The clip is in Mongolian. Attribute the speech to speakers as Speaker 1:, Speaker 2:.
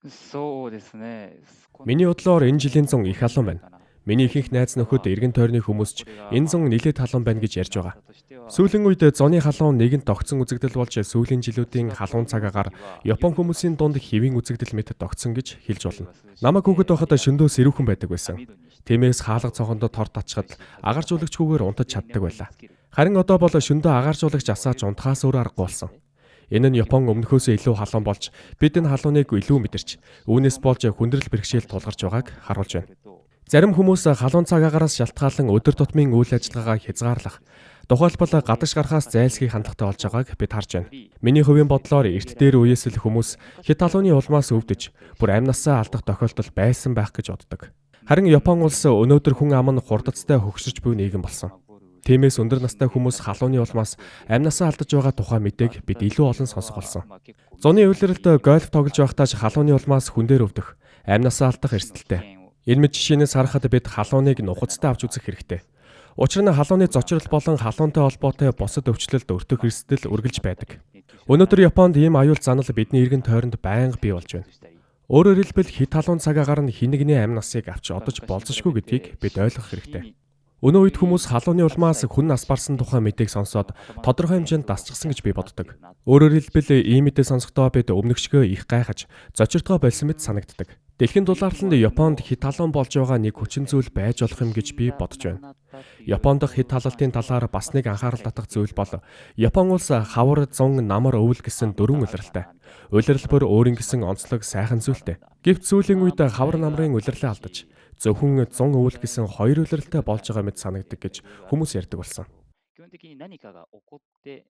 Speaker 1: そうですね。この
Speaker 2: Миний
Speaker 1: 時期
Speaker 2: бодлоор
Speaker 1: は
Speaker 2: энэ
Speaker 1: もう
Speaker 2: жилийн
Speaker 1: そ
Speaker 2: зун
Speaker 1: う
Speaker 2: их
Speaker 1: なんじゃ
Speaker 2: халуун
Speaker 1: ない
Speaker 2: байна.
Speaker 1: かな。
Speaker 2: Миний ихэнх найз
Speaker 1: で
Speaker 2: нөхөд
Speaker 1: は、
Speaker 2: эргэн тойрны
Speaker 1: こ
Speaker 2: хүмүүс ч
Speaker 1: れが、
Speaker 2: энэ зун нэлээд халуун байна гэж ярьж
Speaker 1: 今
Speaker 2: байгаа.
Speaker 1: としては、
Speaker 2: Сүүлийн үед зуны
Speaker 1: そ
Speaker 2: халуун
Speaker 1: の
Speaker 2: нэгэнт тогтсон үзэгдэл болж сүүлийн
Speaker 1: 4
Speaker 2: жилүүдийн
Speaker 1: 月
Speaker 2: халуун
Speaker 1: の今の
Speaker 2: цагаагаар
Speaker 1: 時期は
Speaker 2: Япон
Speaker 1: 夜とか
Speaker 2: хүмүүсийн
Speaker 1: 涼
Speaker 2: дунд
Speaker 1: しい
Speaker 2: хэвийн
Speaker 1: の
Speaker 2: үзэгдэл мэт тогтсон гэж хэлж
Speaker 1: 夜
Speaker 2: болно.
Speaker 1: は涼しく
Speaker 2: Намайг
Speaker 1: て、
Speaker 2: хүүхэд байхад
Speaker 1: 夜
Speaker 2: шөнөдөө
Speaker 1: 歩くの
Speaker 2: сэрүүхэн
Speaker 1: に
Speaker 2: байдаг байсан.
Speaker 1: 網戸にして
Speaker 2: Тиймээс
Speaker 1: 窓
Speaker 2: хаалга
Speaker 1: を開け
Speaker 2: цонхондоо
Speaker 1: て
Speaker 2: тор
Speaker 1: しっか
Speaker 2: тачхад
Speaker 1: り風が
Speaker 2: агарч
Speaker 1: 入っ
Speaker 2: улагчгүйгээр
Speaker 1: て
Speaker 2: унтаж
Speaker 1: 電
Speaker 2: чаддаг
Speaker 1: 熱に
Speaker 2: байлаа.
Speaker 1: つける
Speaker 2: Харин одоо бол
Speaker 1: と
Speaker 2: шөнөдөө
Speaker 1: か、
Speaker 2: агарч улагч
Speaker 1: そう
Speaker 2: асааж
Speaker 1: いうのが
Speaker 2: унтахаас өөр
Speaker 1: つ
Speaker 2: аргагүй
Speaker 1: い
Speaker 2: болсон.
Speaker 1: て、
Speaker 2: Энэ нь
Speaker 1: 気
Speaker 2: Япон
Speaker 1: 温が
Speaker 2: өмнөхөөсөө илүү
Speaker 1: 少
Speaker 2: халуун
Speaker 1: し
Speaker 2: болж бид энэ
Speaker 1: 下がる
Speaker 2: халууныг
Speaker 1: と、
Speaker 2: илүү
Speaker 1: そ
Speaker 2: мэдэрч
Speaker 1: の湿
Speaker 2: үүнээс
Speaker 1: 度
Speaker 2: болж
Speaker 1: も
Speaker 2: хүндрэл
Speaker 1: ま
Speaker 2: бэрхшээл
Speaker 1: た
Speaker 2: тулгарч
Speaker 1: 下が
Speaker 2: байгааг
Speaker 1: ってき
Speaker 2: харуулж
Speaker 1: てく
Speaker 2: байна.
Speaker 1: ると、
Speaker 2: Зарим хүмүүс халуун цагаагаараас шалтгаалan өдөр тутмын үйл ажиллагаагаа хязгаарлах, тухайлбал гадагш гарахаас зайлсхийх хандлагатай болж байгааг бид харж байна. Миний хувийн бодлоор эрт дээр үеэс л хүмүүс хит халууны улмаас өвдөж, бүр амь насаа алдах тохиолдол байсан байх гэж боддог. Харин Япон улс өнөөдөр хүн ам нь хурдцтай хөгшиж буй нийгэм болсон. Тиймээс өндөр настай хүмүүс халууны улмаас амь насаа алдаж байгаа тухай мэдээг бид илүү олон сонсох болсон. Зуны улиралд гольф тоглож байхдаа халууны улмаас хүн дээр өвдөх, амь насаа алдах эрсдэлтэй. Энэ мэд жишээнээс харахад бид халууныг нухацтай авч үзэх хэрэгтэй. Учир нь халууны зочрол болон халуунтай холбоотой бусад өвчлөлд өртөх эрсдэл үргэлж байдаг. Өнөөдөр Японд ийм аюул занал бидний эргэн тойронд байнга бий болж байна. Өөрөөр хэлбэл хит халуун цагаагаар нь хэн нэгний амь насыг авч одож болзошгүй гэдгийг бид ойлгох хэрэгтэй. Өнөө үед хүмүүс халууны улмаас хүн нас барсан тухай мэдээг сонсоод тодорхой хэмжээнд дасчихсан гэж би боддог. Өөрөөр хэлбэл ийм мэдээ сонсохдоо бид өмнөгшгөө их гайхаж, зочиртгоо болсон мэт санагддаг. Дэлхийн дулааланд Японд хит халуун болж байгаа нэг хүчин зүйл байж болох юм гэж би бодож байна. Японд хит халалтын талаар бас нэг анхаарал татах зүйл бол Япон улс хавар, зун, намар, өвөл гэсэн дөрвөн улиралтай. Улирал бүр өөрийн гэсэн онцлог сайхан зүйлтэй. Гэвч сүүлийн үед хавар намрын улирлаа алдаж, зөвхөн зун өвөл гэсэн хоёр улиралтай болж байгаа мэт санагддаг гэж хүмүүс ярьдаг болсон.
Speaker 1: 基本的に何かが起こって